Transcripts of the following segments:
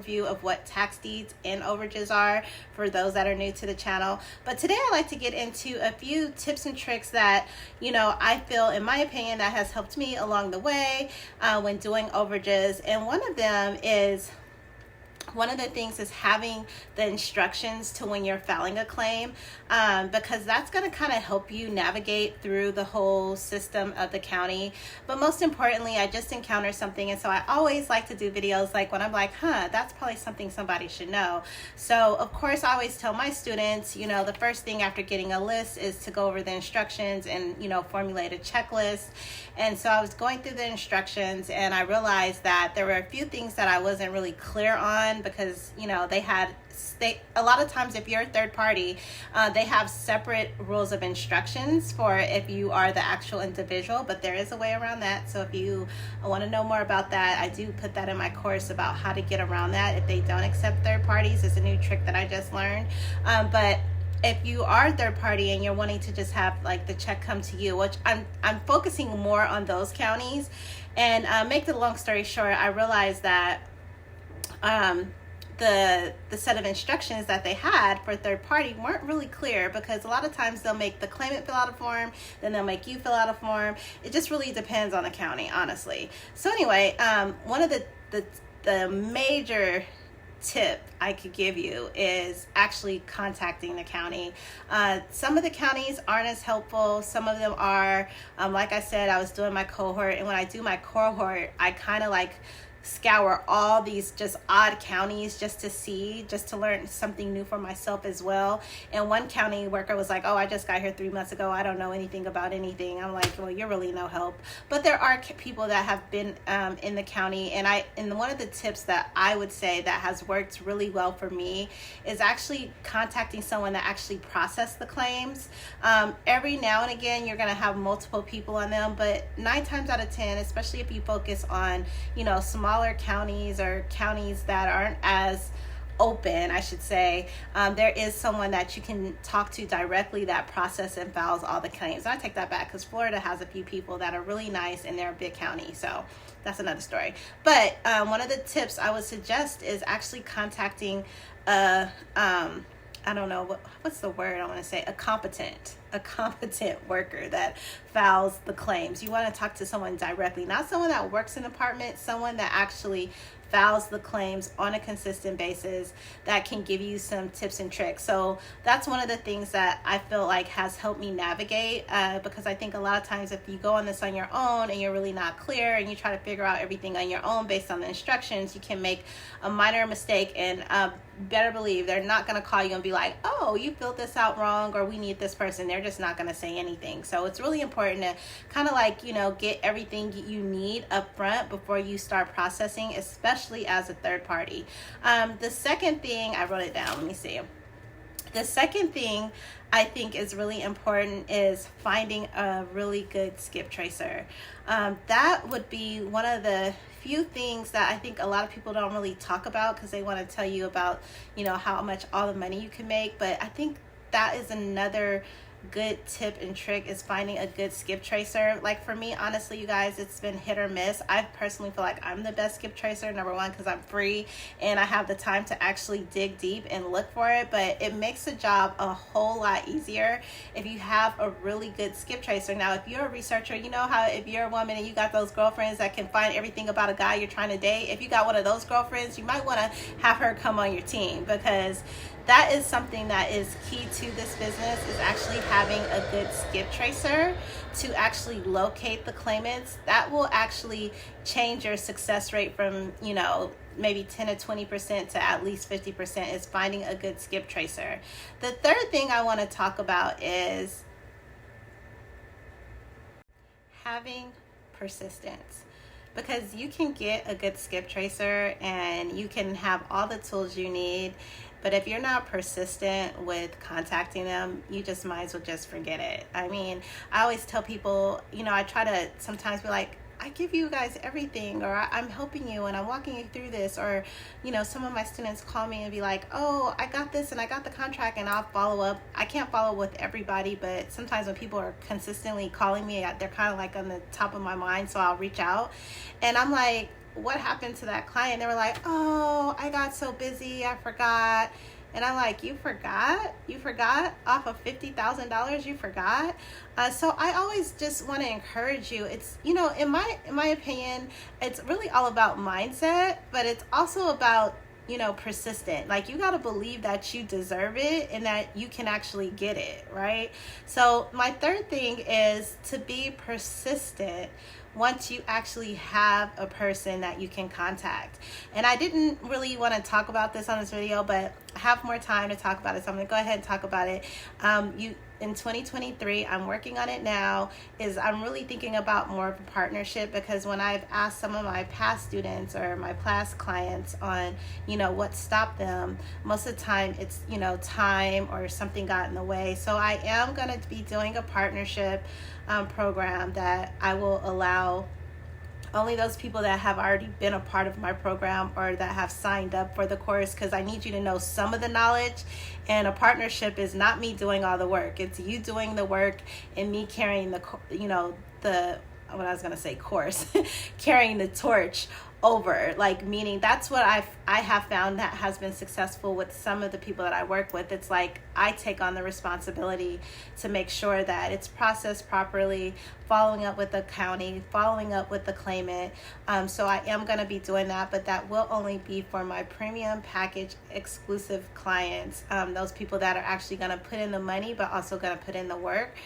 View of what tax deeds and overages are for those that are new to the channel. But today I like to get into a few tips and tricks that I feel, in my opinion, that has helped me along the way when doing overages. And one of the things is having the instructions to when you're filing a claim, because that's going to kind of help you navigate through the whole system of the county. But most importantly, I just encountered something, and so I always like to do videos like when I'm like, that's probably something somebody should know. So of course I always tell my students, the first thing after getting a list is to go over the instructions and formulate a checklist. And so I was going through the instructions and I realized that there were a few things that I wasn't really clear on, because a lot of times if you're a third party, they have separate rules of instructions for if you are the actual individual, but there is a way around that. So if you want to know more about that, I do put that in my course about how to get around that if they don't accept third parties. It's a new trick that I just learned. But if you are a third party and you're wanting to just have like the check come to you, which I'm focusing more on those counties. And make the long story short, I realized that the set of instructions that they had for third party weren't really clear, because a lot of times they'll make the claimant fill out a form, then they'll make you fill out a form. It just really depends on the county, honestly. So anyway, one of the major tip I could give you is actually contacting the county. Some of the counties aren't as helpful. Some of them are. Like I said, I was doing my cohort, and when I do my cohort, I kind of like scour all these just odd counties just to learn something new for myself as well. And one county worker was like, I just got here 3 months ago, I don't know anything about anything. I'm like, well, you're really no help. But there are people that have been in the county, and one of the tips that I would say that has worked really well for me is actually contacting someone that actually processed the claims. Every now and again you're going to have multiple people on them, but 9 times out of 10, especially if you focus on smaller counties or counties that aren't as open, I should say, there is someone that you can talk to directly that process and files all the claims. And I take that back, because Florida has a few people that are really nice and they're a big county, so that's another story. But one of the tips I would suggest is actually contacting I don't know what's the word I want to say, a competent worker that files the claims. You want to talk to someone directly, not someone that works in the department, someone that actually files the claims on a consistent basis that can give you some tips and tricks. So that's one of the things that I feel like has helped me navigate, because I think a lot of times if you go on this on your own and you're really not clear and you try to figure out everything on your own based on the instructions, you can make a minor mistake, and better believe they're not going to call you and be like, you filled this out wrong, or we need this person. They're just not going to say anything. So it's really important to kind of like get everything you need up front before you start processing, especially as a third party. The second thing, I wrote it down, let me see. The second thing I think is really important is finding a really good skip tracer. That would be one of the few things that I think a lot of people don't really talk about, because they want to tell you about how much all the money you can make. But I think that is another good tip and trick, is finding a good skip tracer. Like for me, honestly, you guys, it's been hit or miss. I personally feel like I'm the best skip tracer, number one, because I'm free and I have the time to actually dig deep and look for it. But it makes the job a whole lot easier if you have a really good skip tracer. Now, if you're a researcher, you know how if you're a woman and you got those girlfriends that can find everything about a guy you're trying to date, if you got one of those girlfriends, you might want to have her come on your team, because that is something that is key to this business, is actually having a good skip tracer to actually locate the claimants. That will actually change your success rate from, maybe 10 to 20% to at least 50%, is finding a good skip tracer. The third thing I want to talk about is having persistence. Because you can get a good skip tracer and you can have all the tools you need, but if you're not persistent with contacting them, you just might as well just forget it. I mean, I always tell people, I try to sometimes be like, I give you guys everything, or I'm helping you and I'm walking you through this, or some of my students call me and be like, I got this and I got the contract, and I'll follow up. I can't follow with everybody, but sometimes when people are consistently calling me, they're kind of like on the top of my mind, so I'll reach out and I'm like, what happened to that client? They were like, oh, I got so busy, I forgot. And I'm like, you forgot? You forgot off of $50,000? You forgot? So I always just want to encourage you. It's, you know, in my opinion, it's really all about mindset, but it's also about, you know, persistent. Like, you got to believe that you deserve it and that you can actually get it, right? So my third thing is to be persistent once you actually have a person that you can contact. And I didn't really want to talk about this on this video, but I have more time to talk about it, so I'm going to go ahead and talk about it. In 2023, I'm working on it now, is I'm really thinking about more of a partnership, because when I've asked some of my past students or my past clients on, you know, what stopped them, most of the time it's, you know, time or something got in the way. So I am going to be doing a partnership program that I will allow only those people that have already been a part of my program or that have signed up for the course, because I need you to know some of the knowledge. And a partnership is not me doing all the work. It's you doing the work and me carrying the, you know, what I was going to say, course, carrying the torch over. Like, meaning that's what I have found that has been successful with some of the people that I work with. It's like I take on the responsibility to make sure that it's processed properly, following up with the county, following up with the claimant. So I am going to be doing that, but that will only be for my premium package exclusive clients, those people that are actually going to put in the money but also going to put in the work,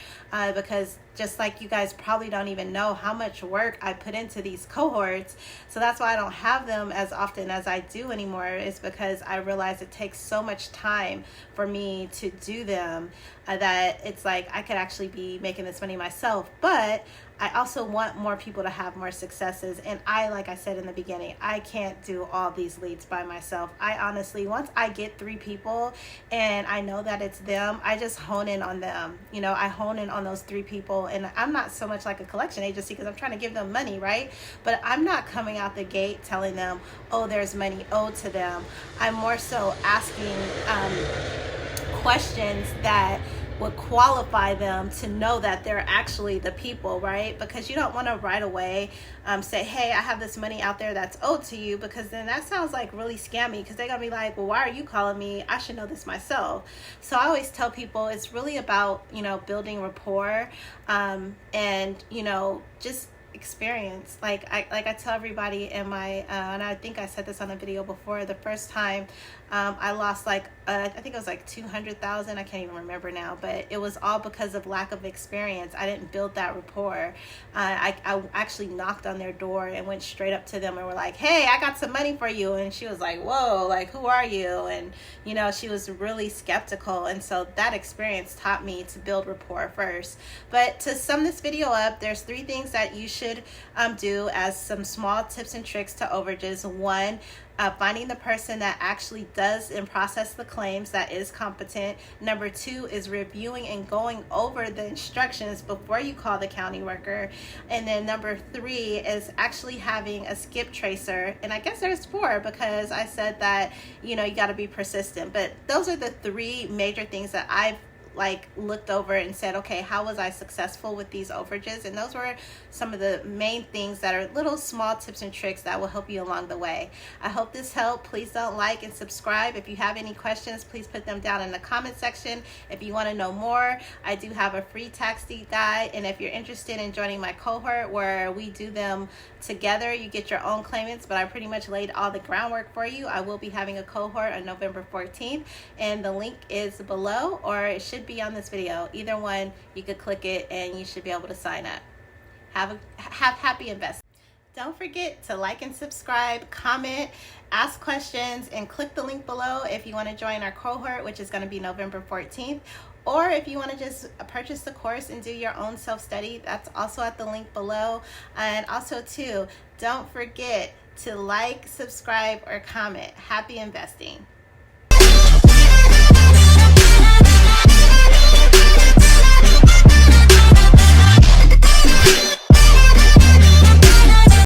because just like you guys probably don't even know how much work I put into these cohorts. So that's why I don't have them as often as I do anymore, is because I realize it takes so much time for me to do them, that it's like I could actually be making this money myself. But I also want more people to have more successes. And like I said in the beginning, I can't do all these leads by myself. I honestly, once I get 3 people and I know that it's them, I just hone in on them. You know, I hone in on those 3 people. And I'm not so much like a collection agency, because I'm trying to give them money, right? But I'm not coming out the gate telling them, oh, there's money owed to them. I'm more so asking questions that would qualify them to know that they're actually the people, right? Because you don't want to right away say, hey, I have this money out there that's owed to you, because then that sounds like really scammy, because they're gonna be like, well, why are you calling me? I should know this myself. So I always tell people it's really about, you know, building rapport, and, you know, just experience. Like I tell everybody in my and I think I said this on a video before, the first time I lost like I think it was like 200,000, I can't even remember now, but it was all because of lack of experience. I didn't build that rapport. I actually knocked on their door and went straight up to them and were like, hey, I got some money for you. And she was like, whoa, like, who are you? And, you know, she was really skeptical. And so that experience taught me to build rapport first. But to sum this video up, there's 3 things that you should do as some small tips and tricks to overages. 1, finding the person that actually does and process the claims that is competent. Number 2 is reviewing and going over the instructions before you call the county worker. And then number 3 is actually having a skip tracer. And I guess there's 4, because I said that, you know, you got to be persistent. But those are the 3 major things that I've like looked over and said, okay, how was I successful with these overages? And those were some of the main things that are little small tips and tricks that will help you along the way. I hope this helped. Please don't like and subscribe. If you have any questions, please put them down in the comment section. If you want to know more, I do have a free tax deed guide. And if you're interested in joining my cohort where we do them together, you get your own claimants, but I pretty much laid all the groundwork for you. I will be having a cohort on November 14th, and the link is below, or it should be on this video. Either one, you could click it and you should be able to sign up. Have happy investing. Don't forget to like and subscribe, comment, ask questions, and click the link below if you want to join our cohort, which is going to be November 14th. Or if you want to just purchase the course and do your own self-study, that's also at the link below. And also too, don't forget to like, subscribe, or comment. Happy investing.